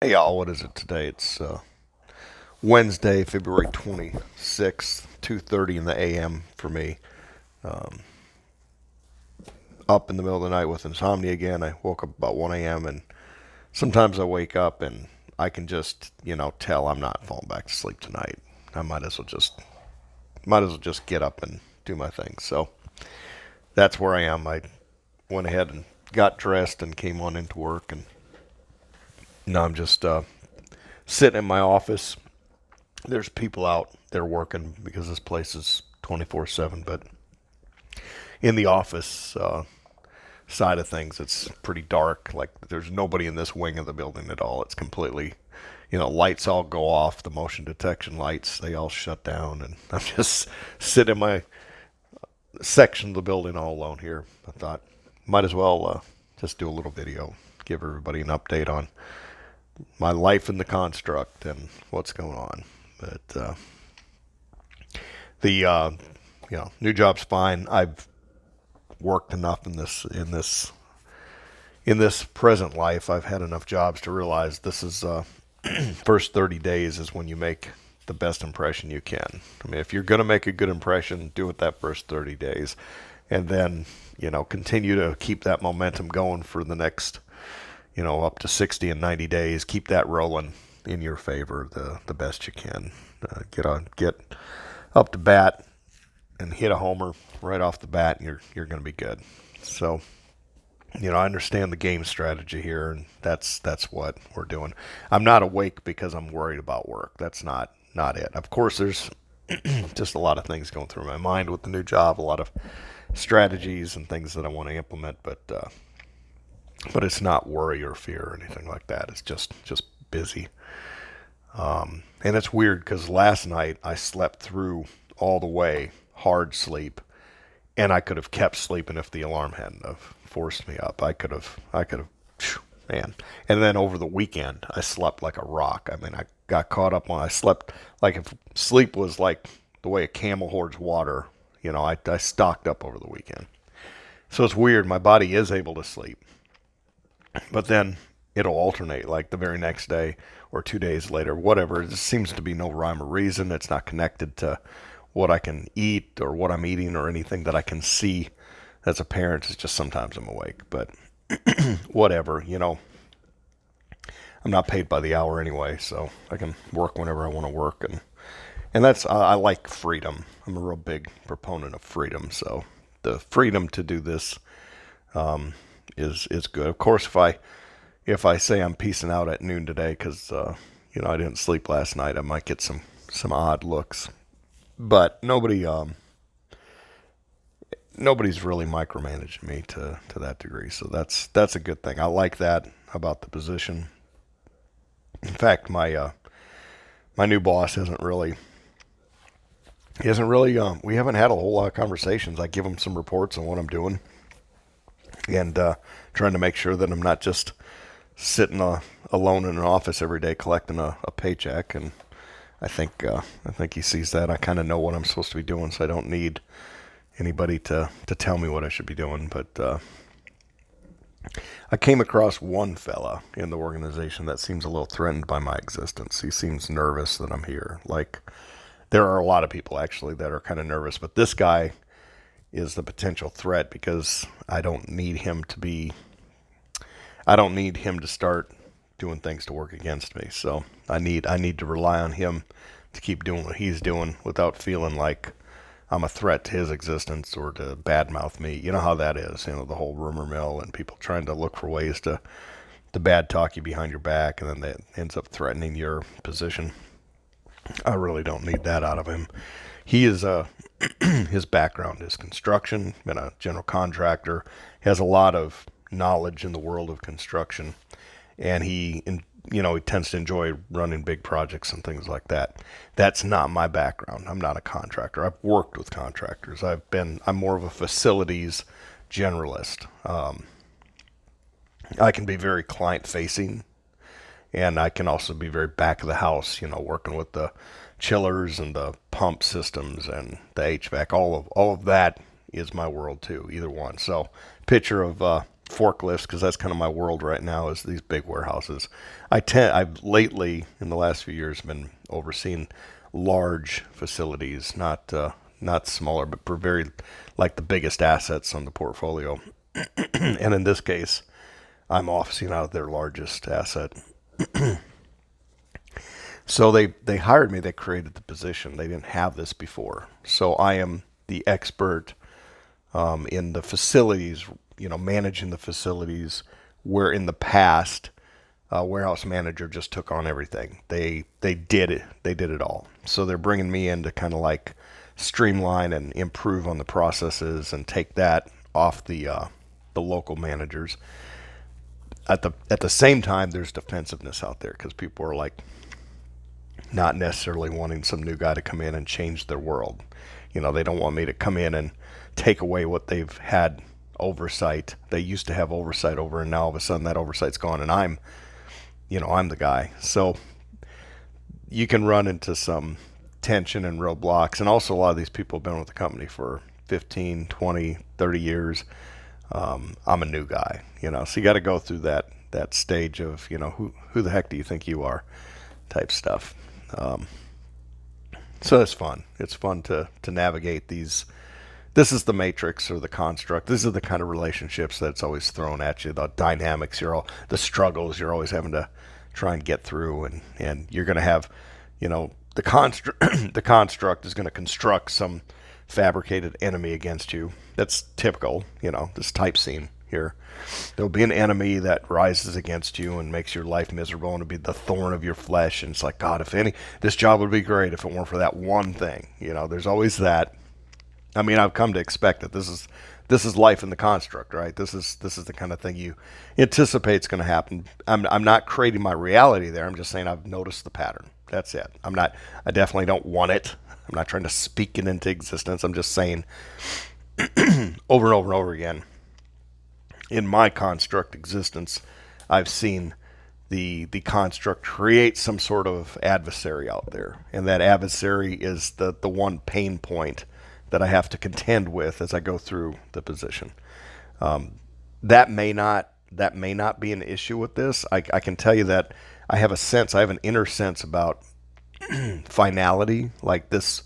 Hey y'all, what is it today? It's Wednesday, February 26th, 2:30 in the AM for me. Um, up in the middle of the night with insomnia again. I woke up about 1 a.m. and sometimes I wake up and I can just, tell I'm not falling back to sleep tonight. I might as well just get up and do my thing. So that's where I am. I went ahead and got dressed and came on into work, and now I'm just sitting in my office. There's people out there working because this place is 24/7, but in the office side of things, it's pretty dark. Like, there's nobody in this wing of the building at all. It's completely, lights all go off. The motion detection lights, they all shut down, and I'm just sitting in my section of the building all alone here. I thought might as well just do a little video, give everybody an update on my life in the construct and what's going on. But the new job's fine. I've worked enough in this present life. I've had enough jobs to realize this is first 30 days is when you make the best impression you can. I mean, if you're going to make a good impression, do it that first 30 days, and then continue to keep that momentum going for the next up to 60 and 90 days. Keep that rolling in your favor the best you can. Get up to bat and hit a homer right off the bat, and you're going to be good. So, I understand the game strategy here, and that's what we're doing. I'm not awake because I'm worried about work. That's not it. Of course, there's just a lot of things going through my mind with the new job, a lot of strategies and things that I want to implement, but it's not worry or fear or anything like that. It's just busy. And it's weird because last night I slept through all the way, hard sleep, and I could have kept sleeping if the alarm hadn't have forced me up. I could have, man. And then over the weekend, I slept like a rock. I mean, I got caught up on. I slept like if sleep was like the way a camel hoards water. I stocked up over the weekend. So it's weird. My body is able to sleep, but then it'll alternate like the very next day or 2 days later, whatever. It just seems to be no rhyme or reason. It's not connected to what I can eat or what I'm eating or anything that I can see as a parent. It's just sometimes I'm awake, but whatever. I'm not paid by the hour anyway, so I can work whenever I want to work, and that's I like freedom. I'm a real big proponent of freedom, so the freedom to do this is good. Of course, if I say I'm peacing out at noon today because I didn't sleep last night, I might get some odd looks. But nobody's really micromanaging me to that degree, so that's a good thing. I like that about the position. In fact, my new boss hasn't really. He hasn't really. We haven't had a whole lot of conversations. I give him some reports on what I'm doing, and trying to make sure that I'm not just sitting alone in an office every day collecting a paycheck. And I think he sees that. I kind of know what I'm supposed to be doing, so I don't need anybody to tell me what I should be doing. But I came across one fella in the organization that seems a little threatened by my existence. He seems nervous that I'm here. Like, there are a lot of people actually that are kind of nervous, but this guy is the potential threat because I don't need him to start doing things to work against me. So I need to rely on him to keep doing what he's doing without feeling like I'm a threat to his existence or to badmouth me. You know how that is, the whole rumor mill and people trying to look for ways to bad talk you behind your back, and then that ends up threatening your position. I really don't need that out of him. He is his background is construction, been a general contractor, has a lot of knowledge in the world of construction, and he tends to enjoy running big projects and things like that. That's not my background. I'm not a contractor. I've worked with contractors. I'm more of a facilities generalist. I can be very client facing, and I can also be very back of the house, working with the chillers and the pump systems and the HVAC. All of that is my world too, either one. So picture of forklifts, because that's kind of my world right now, is these big warehouses. I've lately, in the last few years, been overseeing large facilities, not smaller, but for very, like, the biggest assets on the portfolio. And in this case, I'm officing out of their largest asset. So they hired me. They created the position. They didn't have this before. So I am the expert in the facilities, managing the facilities, where in the past, warehouse manager just took on everything. They did it. They did it all. So they're bringing me in to kind of like streamline and improve on the processes and take that off the local managers. At the same time, there's defensiveness out there because people are like not necessarily wanting some new guy to come in and change their world. They don't want me to come in and take away what they've had oversight. They used to have oversight over, and now all of a sudden that oversight's gone, and I'm the guy. So you can run into some tension and roadblocks. And also, a lot of these people have been with the company for 15, 20, 30 years. I'm a new guy, so you got to go through that stage of, who the heck do you think you are type stuff. So it's fun. It's fun to navigate these. This is the matrix or the construct. These are the kind of relationships that's always thrown at you. The dynamics, the struggles you're always having to try and get through, and you're going to have, the construct. The construct is going to construct some fabricated enemy against you. That's typical, this type scene here. There'll be an enemy that rises against you and makes your life miserable, and it'll be the thorn of your flesh. And it's like, God, this job would be great if it weren't for that one thing. There's always that. I mean, I've come to expect that this is life in the construct, right? This is the kind of thing you anticipate is going to happen. I'm not creating my reality there. I'm just saying I've noticed the pattern. That's it. I definitely don't want it. I'm not trying to speak it into existence. I'm just saying over and over and over again, in my construct existence, I've seen the construct create some sort of adversary out there. And that adversary is the one pain point that I have to contend with as I go through the position. That may not be an issue with this. I can tell you that I have an inner sense about finality, like this.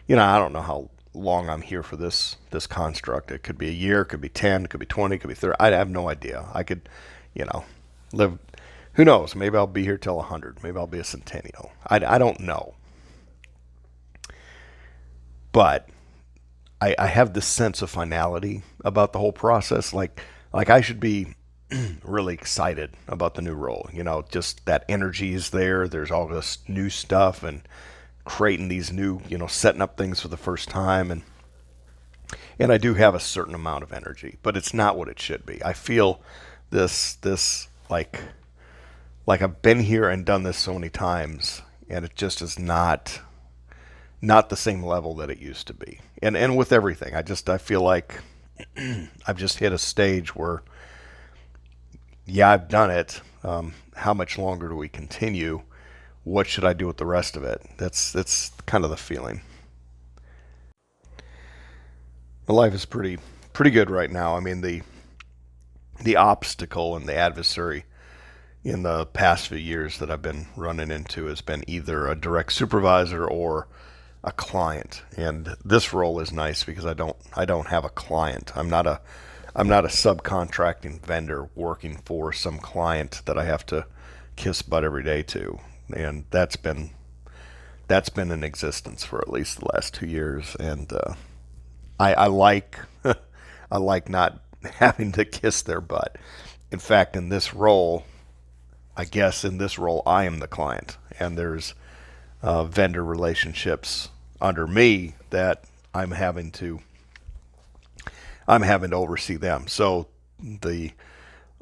I don't know how long I'm here for this construct. It could be a year, it could be 10, it could be 20, it could be 30. I have no idea. I could, live. Who knows? Maybe I'll be here till 100. Maybe I'll be a centennial. I don't know. But I have this sense of finality about the whole process. Like I should be really excited about the new role. Just that energy is there. There's all this new stuff and creating these new, setting up things for the first time. And I do have a certain amount of energy, but it's not what it should be. I feel this like I've been here and done this so many times, and it just is not the same level that it used to be. And with everything, I feel like I've just hit a stage where, yeah, I've done it. How much longer do we continue? What should I do with the rest of it? That's kind of the feeling. My life is pretty good right now. I mean, the obstacle and the adversary in the past few years that I've been running into has been either a direct supervisor or a client. And this role is nice because I don't have a client. I'm not a subcontracting vendor working for some client that I have to kiss butt every day to. And that's been in existence for at least the last 2 years. And I like I like not having to kiss their butt. In fact, in this role, I am the client, and there's vendor relationships under me that I'm having to oversee them. So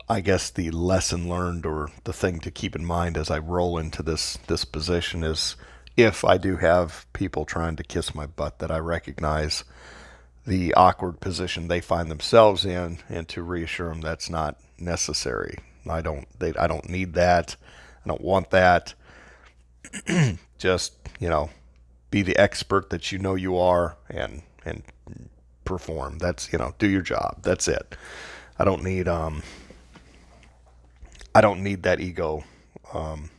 I guess the lesson learned, or the thing to keep in mind as I roll into this position, is if I do have people trying to kiss my butt, that I recognize the awkward position they find themselves in, and to reassure them that's not necessary. I don't need that. I don't want that. Just, be the expert that you are, and perform. That's, do your job. That's it. I don't need I don't need um,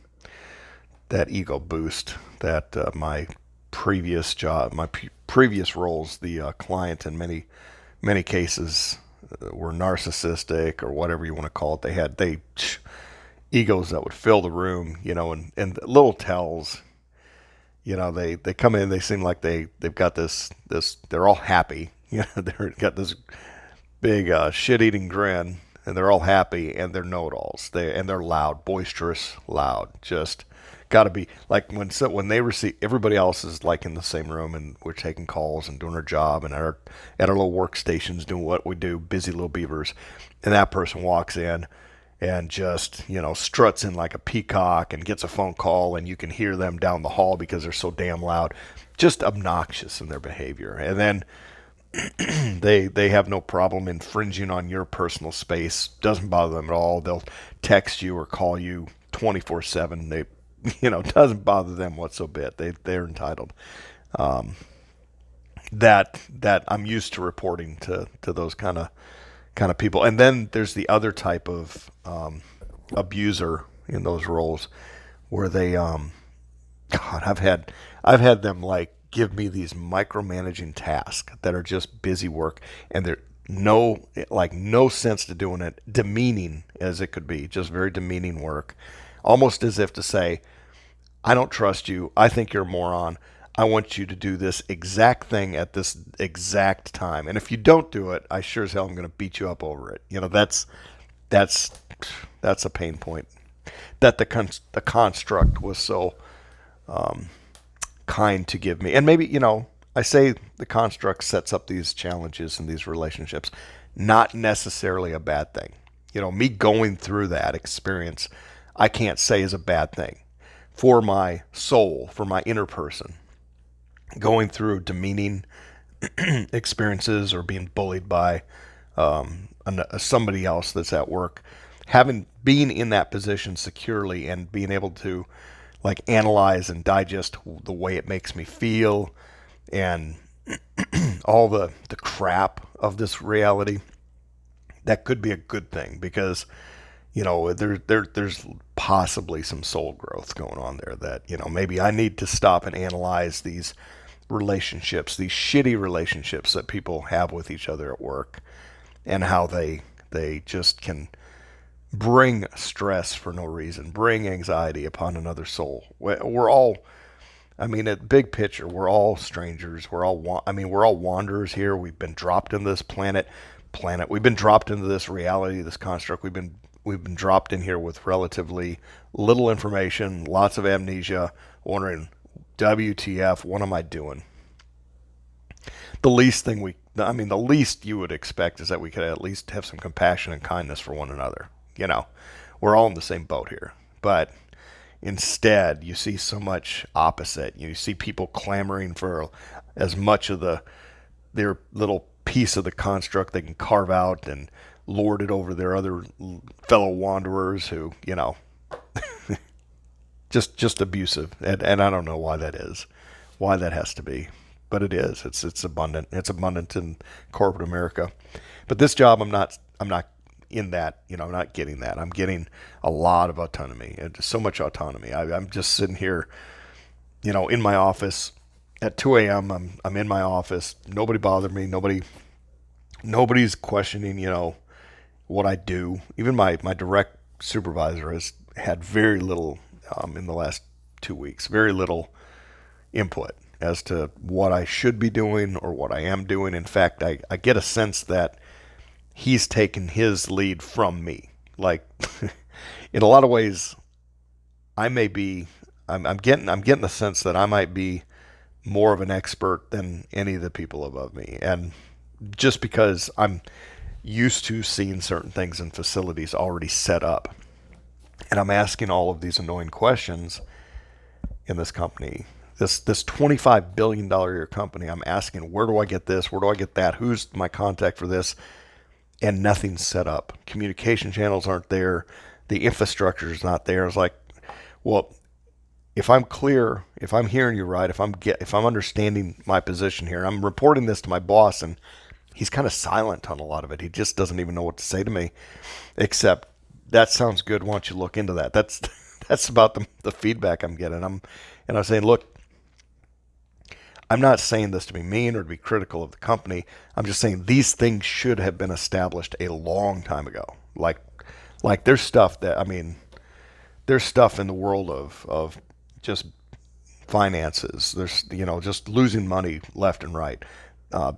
that ego boost that my previous job, my previous roles, the client in many cases were narcissistic or whatever you want to call it. They egos that would fill the room, and little tells. They come in, they seem like they've got this they're all happy. They've got this big shit eating grin, and they're all happy, and they're know-it-alls. They're loud, boisterous, loud. Just got to be like when they receive, everybody else is like in the same room, and we're taking calls and doing our job, and at our little workstations doing what we do, busy little beavers, and that person walks in and just struts in like a peacock and gets a phone call, and you can hear them down the hall because they're so damn loud, just obnoxious in their behavior. And then they have no problem infringing on your personal space. Doesn't bother them at all. They'll text you or call you 24/7. They doesn't bother them whatsoever. They're entitled. That I'm used to reporting to those kind of people. And then there's the other type of abuser in those roles where they God, I've had them like give me these micromanaging tasks that are just busy work, and they're no sense to doing it, demeaning as it could be, just very demeaning work, almost as if to say, I don't trust you, I think you're a moron, I want you to do this exact thing at this exact time, and if you don't do it, I sure as hell am going to beat you up over it. That's a pain point that the construct was so kind to give me. And maybe, I say the construct sets up these challenges and these relationships, not necessarily a bad thing. Me going through that experience, I can't say is a bad thing for my soul, for my inner person. Going through demeaning experiences or being bullied by somebody else that's at work, being in that position securely and being able to like analyze and digest the way it makes me feel and all the crap of this reality, that could be a good thing because there's possibly some soul growth going on there that maybe I need to stop and analyze these relationships, these shitty relationships that people have with each other at work, and how they just can bring stress for no reason, bring anxiety upon another soul. We're all, at big picture, we're all strangers. We're all wanderers here. We've been dropped into this planet. We've been dropped into this reality, this construct. We've been dropped in here with relatively little information, lots of amnesia, wondering, WTF, what am I doing? The least you would expect is that we could at least have some compassion and kindness for one another. We're all in the same boat here. But instead, you see so much opposite. You see people clamoring for as much of their little piece of the construct they can carve out and lord it over their other fellow wanderers who, just abusive. And I don't know why that is, why that has to be. But it is. It's abundant. It's abundant in corporate America. But this job, I'm not in that, I'm not getting that. I'm getting a lot of autonomy, and so much autonomy. I'm just sitting here, in my office at 2 a.m. I'm in my office. Nobody bothered me. Nobody's questioning, what I do. Even my direct supervisor has had very little in the last 2 weeks, very little input as to what I should be doing or what I am doing. In fact, I get a sense that he's taken his lead from me. Like, in a lot of ways, I'm getting the sense that I might be more of an expert than any of the people above me. And just because I'm used to seeing certain things in facilities already set up, and I'm asking all of these annoying questions in this company, this $25 billion a year company, I'm asking, where do I get this? Where do I get that? Who's my contact for this? And nothing's set up. Communication channels aren't there. The infrastructure is not there. It's like, well, if I'm clear, if I'm hearing you right, if I'm understanding my position here, I'm reporting this to my boss, and he's kind of silent on a lot of it. He just doesn't even know what to say to me, except that sounds good. Why don't you look into that? That's that's about the feedback I'm getting. I'm saying, look, I'm not saying this to be mean or to be critical of the company. I'm just saying these things should have been established a long time ago. Like there's stuff that, I mean, there's stuff in the world of just finances. There's, just losing money left and right.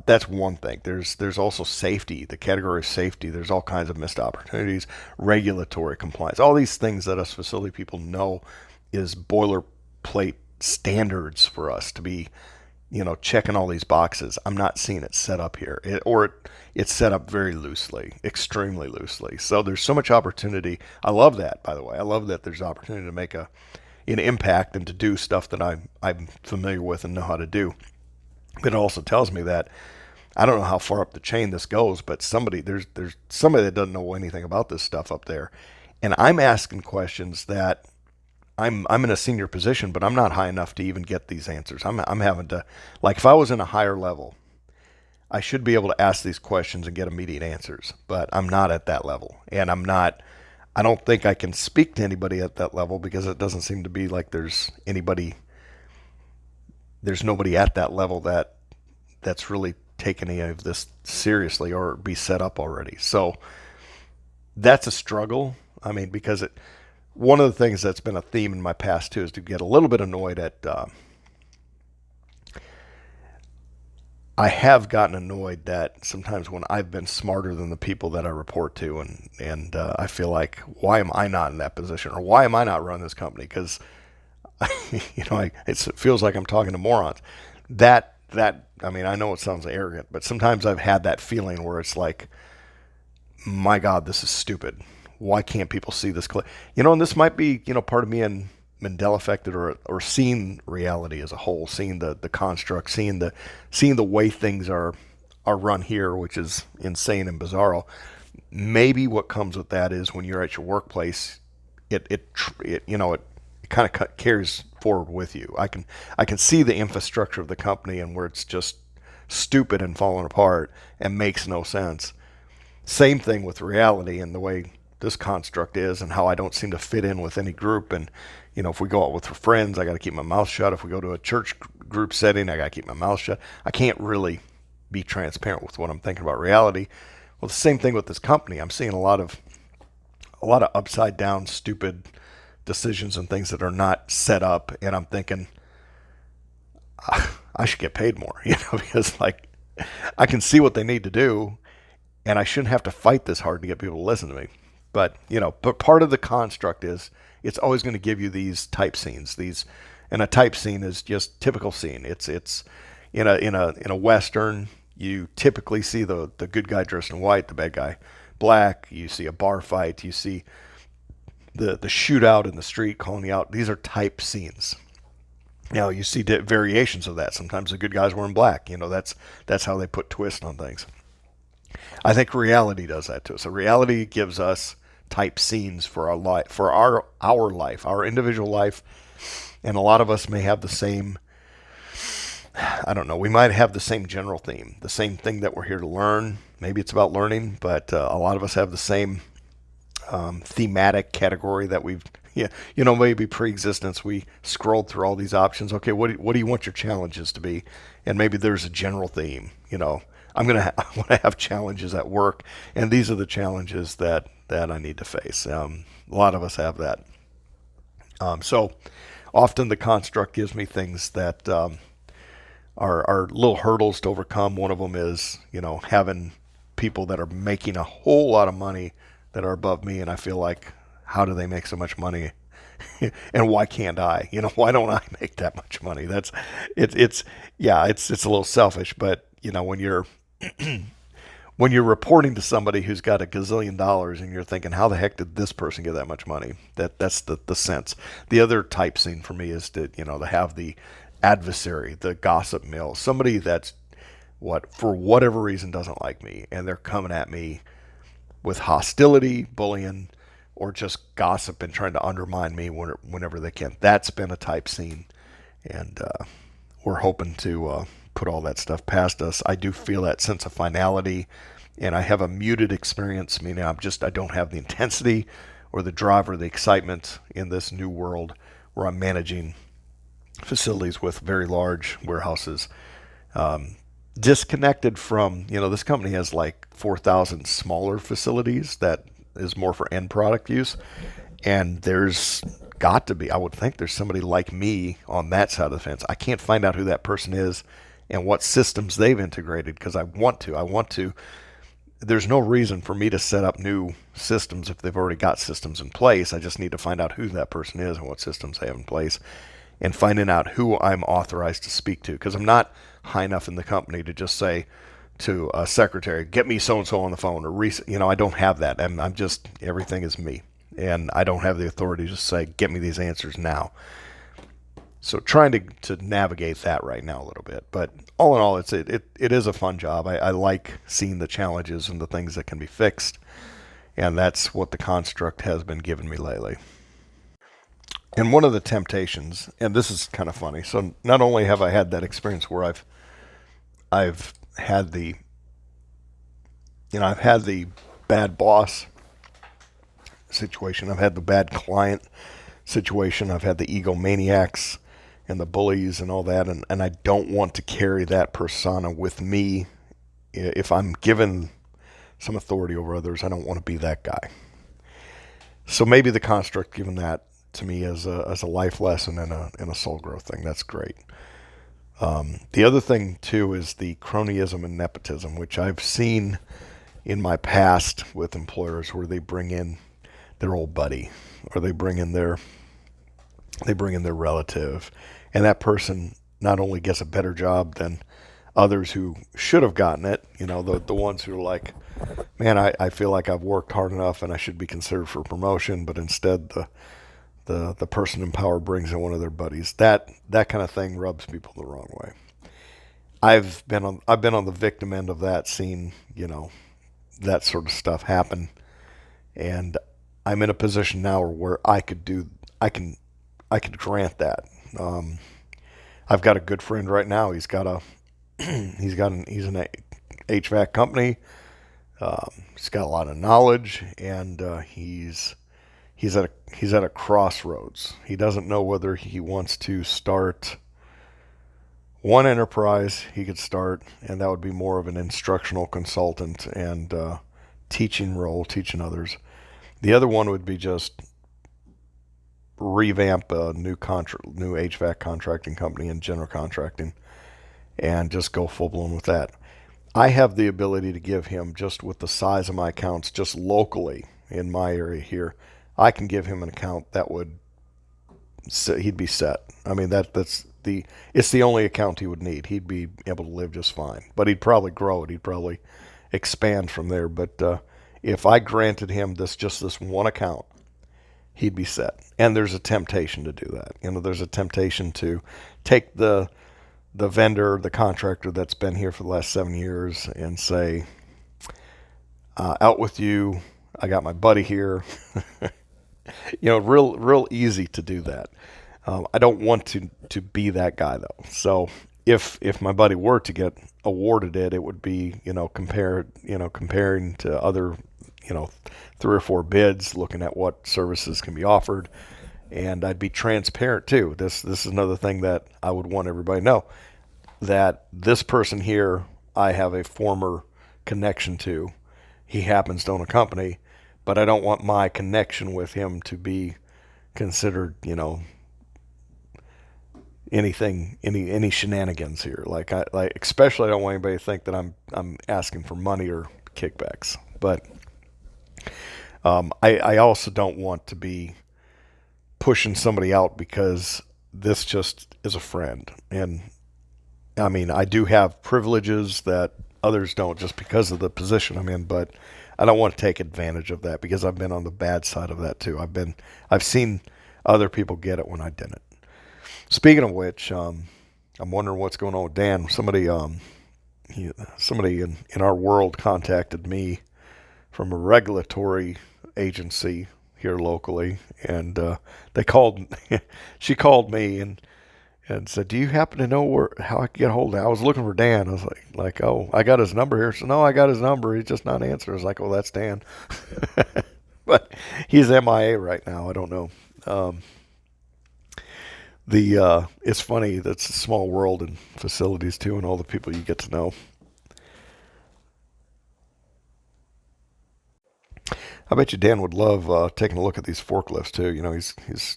That's one thing. There's also safety, the category of safety. There's all kinds of missed opportunities, regulatory compliance, all these things that us facility people know is boilerplate standards for us to be, checking all these boxes. I'm not seeing it set up here, it's set up very loosely, extremely loosely. So there's so much opportunity. I love that, by the way. I love that there's opportunity to make an impact and to do stuff that I'm familiar with and know how to do. But it also tells me that I don't know how far up the chain this goes, but there's somebody that doesn't know anything about this stuff up there, and I'm asking questions that I'm in a senior position, but I'm not high enough to even get these answers. I'm having to, like, if I was in a higher level, I should be able to ask these questions and get immediate answers, but I'm not at that level, and I don't think I can speak to anybody at that level because it doesn't seem to be like there's nobody at that level that's really taken any of this seriously or be set up already. So that's a struggle. I mean, because one of the things that's been a theme in my past too is to get a little bit annoyed at. I have gotten annoyed that sometimes when I've been smarter than the people that I report to, and I feel like, why am I not in that position, or why am I not running this company? Because it feels like I'm talking to morons. I mean, I know it sounds arrogant, but sometimes I've had that feeling where it's like, my God, this is stupid. Why can't people see this clear? And this might be, part of me in Mandela affected or seeing reality as a whole, seeing the construct, seeing the way things are run here, which is insane and bizarro. Maybe what comes with that is when you're at your workplace, it kind of carries forward with you. I can see the infrastructure of the company and where it's just stupid and falling apart and makes no sense. Same thing with reality and the way this construct is and how I don't seem to fit in with any group. And if we go out with friends, I got to keep my mouth shut. If we go to a church group setting, I got to keep my mouth shut. I can't really be transparent with what I'm thinking about reality. Well, the same thing with this company. I'm seeing a lot of upside down, stupid decisions and things that are not set up, and I'm thinking I should get paid more, because like I can see what they need to do, and I shouldn't have to fight this hard to get people to listen to me. But part of the construct is it's always going to give you these type scenes. And a type scene is just typical scene. It's in a Western, you typically see the good guy dressed in white, the bad guy black. You see a bar fight. You see the shootout in the street calling you out. These are type scenes. Now you see variations of that. Sometimes the good guys wearing black. That's how they put twist on things. I think reality does that to us. So reality gives us type scenes for our life, for our life, our individual life, and a lot of us may have the same. I don't know. We might have the same general theme, the same thing that we're here to learn. Maybe it's about learning, but a lot of us have the same thematic category that we've, maybe pre-existence. We scrolled through all these options. Okay, what do you want your challenges to be? And maybe there's a general theme. I want to have challenges at work, and these are the challenges that I need to face. A lot of us have that. So often the construct gives me things that are little hurdles to overcome. One of them is, having people that are making a whole lot of money that are above me, and I feel like, how do they make so much money? And why can't I? Why don't I make that much money? It's a little selfish, but when you're reporting to somebody who's got $1 gazillion and you're thinking, how the heck did this person get that much money? That's the sense. The other type scene for me is to have the adversary, the gossip mill, somebody that's for whatever reason doesn't like me, and they're coming at me with hostility, bullying, or just gossip and trying to undermine me whenever they can. That's been a type scene, and we're hoping to put all that stuff past us. I do feel that sense of finality, and I have a muted experience, meaning I don't have the intensity or the drive or the excitement in this new world where I'm managing facilities with very large warehouses. Disconnected from, this company has like 4,000 smaller facilities that is more for end product use. And there's got to be, I would think there's somebody like me on that side of the fence. I can't find out who that person is and what systems they've integrated because I want to. There's no reason for me to set up new systems if they've already got systems in place. I just need to find out who that person is and what systems they have in place, and finding out who I'm authorized to speak to, because I'm not high enough in the company to just say to a secretary, get me so-and-so on the phone, or I don't have that. I'm just, everything is me, and I don't have the authority to say, get me these answers now. So trying to navigate that right now a little bit, but all in all, it is a fun job. I like seeing the challenges and the things that can be fixed, and that's what the construct has been giving me lately. And one of the temptations, and this is kind of funny. So not only have I had that experience where I've had the bad boss situation, I've had the bad client situation, I've had the egomaniacs and the bullies and all that, and I don't want to carry that persona with me. If I'm given some authority over others, I don't want to be that guy. So maybe the construct given that to me as a life lesson and a soul growth thing. That's great. The other thing too is the cronyism and nepotism, which I've seen in my past with employers where they bring in their old buddy, or they bring in their relative, and that person not only gets a better job than others who should have gotten it, the ones who are like, man, I feel like I've worked hard enough and I should be considered for promotion, but instead the person in power brings in one of their buddies. That kind of thing rubs people the wrong way. I've been on the victim end of that, seeing that sort of stuff happen, and I'm in a position now where I could grant that. I've got a good friend right now. He's an HVAC company. He's got a lot of knowledge, and he's at a crossroads. He doesn't know whether he wants to start one enterprise he could start, and that would be more of an instructional consultant and teaching role, teaching others. The other one would be just revamp a new HVAC contracting company and general contracting, and just go full blown with that. I have the ability to give him, just with the size of my accounts, just locally in my area here, I can give him an account that he'd be set. I mean, it's the only account he would need. He'd be able to live just fine, but he'd probably grow it. He'd probably expand from there. But if I granted him just this one account, he'd be set. And there's a temptation to do that. There's a temptation to take the vendor, the contractor that's been here for the last 7 years, and say, out with you. I got my buddy here. Real easy to do that. I don't want to be that guy though. So if my buddy were to get awarded it, it would be comparing to other 3 or 4 bids, looking at what services can be offered, and I'd be transparent too. This is another thing that I would want everybody to know, that this person here I have a former connection to. He happens to own a company, but I don't want my connection with him to be considered, any shenanigans here. Like especially I don't want anybody to think that I'm asking for money or kickbacks. But I also don't want to be pushing somebody out because this just is a friend. And I mean, I do have privileges that others don't just because of the position I'm in, but I don't want to take advantage of that because I've been on the bad side of that too. I've seen other people get it when I didn't. Speaking of which, I'm wondering what's going on with Dan. Somebody in our world contacted me from a regulatory agency here locally, and she called me, and and said, "Do you happen to know where how I can get a hold of him?" I was looking for Dan. I was like, "Oh, I got his number here." So no, I got his number. He's just not answering. I was like, "Oh, that's Dan," but he's MIA right now. I don't know. Um, the It's funny. That's a small world in facilities too, and all the people you get to know. I bet you Dan would love taking a look at these forklifts too. You know, he's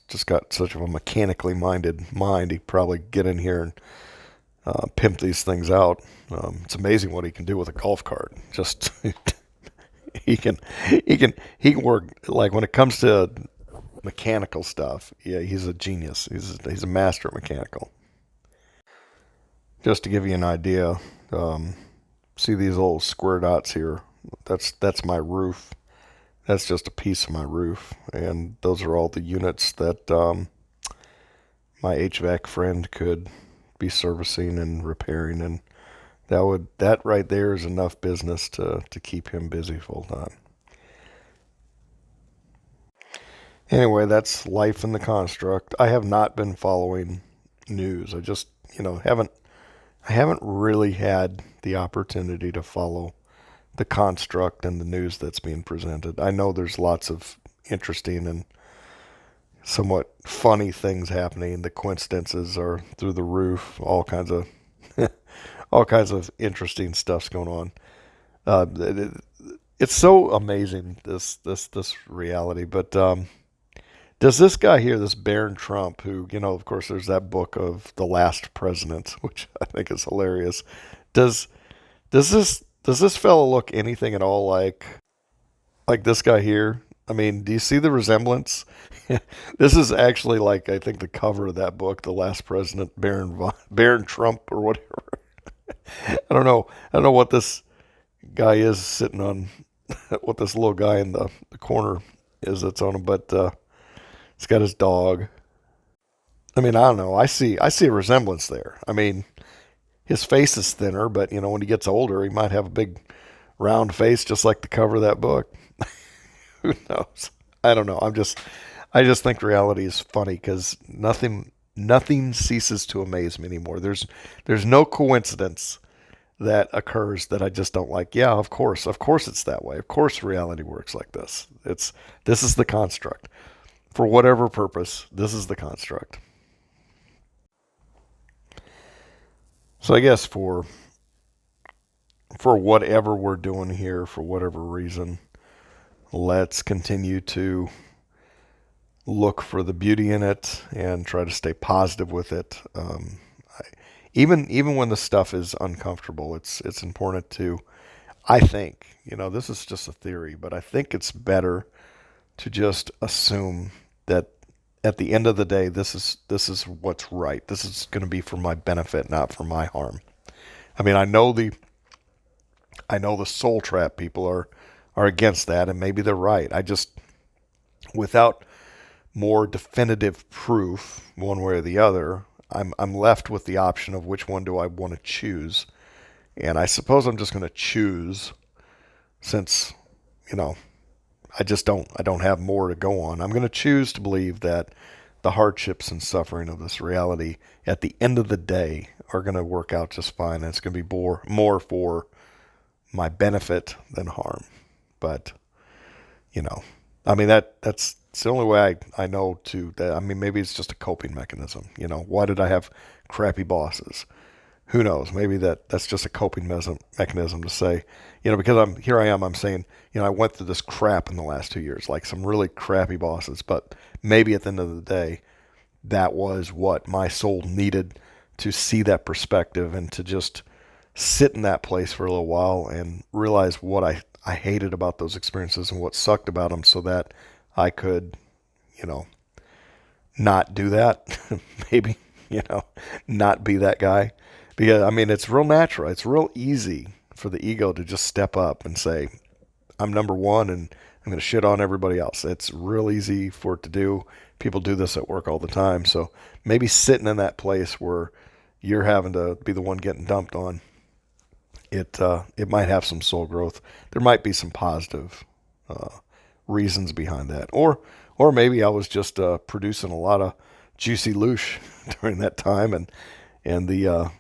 just got such of a mechanically minded mind. He'd probably get in here and pimp these things out. It's amazing what he can do with a golf cart. Just he can he can work like when it comes to mechanical stuff. Yeah, he's a genius. He's a master at mechanical. Just to give you an idea, um, see these little square dots here? That's my roof. That's just a piece of my roof, and those are all the units that my HVAC friend could be servicing and repairing, and that right there is enough business to keep him busy full time. Anyway, that's life in the construct. I have not been following news. I just haven't I haven't really had the opportunity to follow the construct and the news that's being presented. I know there's lots of interesting and somewhat funny things happening. The coincidences are through the roof. All kinds of all kinds of interesting stuff's going on. It's so amazing this reality. But does this guy here, this Barron Trump, who of course, there's that book of The Last President, which I think is hilarious. Does does this fellow look anything at all like this guy here? I mean, do you see the resemblance? This is actually like I think the cover of that book, The Last President, Barron Trump or whatever. I don't know what this guy is sitting on, what this little guy in the corner is that's on him, but he's got his dog. I mean, I don't know. I see a resemblance there. I mean, his face is thinner, but when he gets older, he might have a big round face, just like the cover of that book. Who knows? I don't know. I just think reality is funny because nothing ceases to amaze me anymore. There's no coincidence that occurs that I just don't like. Yeah, of course it's that way. Of course reality works like this. This is the construct. For whatever purpose, this is the construct. So I guess for whatever we're doing here, for whatever reason, let's continue to look for the beauty in it and try to stay positive with it. I, even when the stuff is uncomfortable, it's important to. I think this is just a theory, but I think it's better to just assume that at the end of the day, this is what's right. This is going to be for my benefit, not for my harm. I mean, I know the soul trap people are against that, and maybe they're right. I just without more definitive proof, one way or the other, I'm left with the option of which one do I want to choose, and I suppose I'm just going to choose since you know I don't have more to go on. I'm going to choose to believe that the hardships and suffering of this reality at the end of the day are going to work out just fine, and it's going to be more for my benefit than harm. But you know, I mean that's it's the only way I know to that. I mean, maybe it's just a coping mechanism. Why did I have crappy bosses? Who knows? Maybe that's just a coping mechanism to say, because I'm saying, I went through this crap in the last 2 years, like some really crappy bosses, but maybe at the end of the day, that was what my soul needed to see that perspective and to just sit in that place for a little while and realize what I hated about those experiences and what sucked about them so that I could, you know, not do that. Maybe, not be that guy. Because, I mean, it's real natural. It's real easy for the ego to just step up and say, I'm number one and I'm going to shit on everybody else. It's real easy for it to do. People do this at work all the time. So maybe sitting in that place where you're having to be the one getting dumped on, it might have some soul growth. There might be some positive reasons behind that, or maybe I was just producing a lot of juicy loosh during that time, and the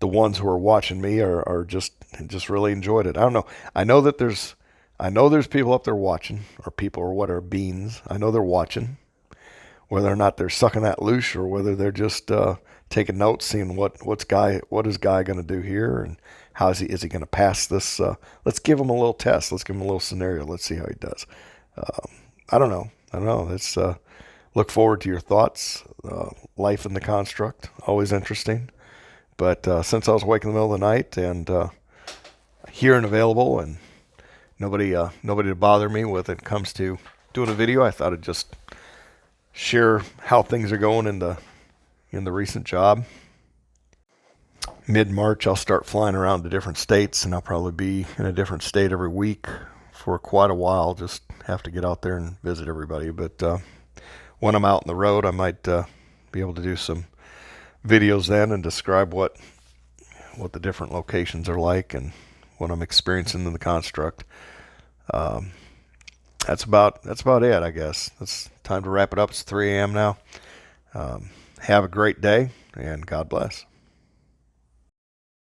ones who are watching me are just really enjoyed it. I don't know. I know there's people up there watching, or people or what are beans. I know they're watching, whether or not they're sucking that loosh or whether they're just taking notes, seeing what is guy going to do here, and how is he going to pass this. Let's give him a little test. Let's give him a little scenario. Let's see how he does. I don't know. It's look forward to your thoughts. Life in the construct, always interesting. But since I was awake in the middle of the night and here and available, and nobody to bother me with it comes to doing a video, I thought I'd just share how things are going in the recent job. Mid-March, I'll start flying around to different states, and I'll probably be in a different state every week for quite a while. Just have to get out there and visit everybody. But when I'm out on the road, I might be able to do some videos then and describe what the different locations are like and what I'm experiencing in the construct. That's about it, I guess. It's time to wrap it up. It's 3 a.m. now. Have a great day, and God bless.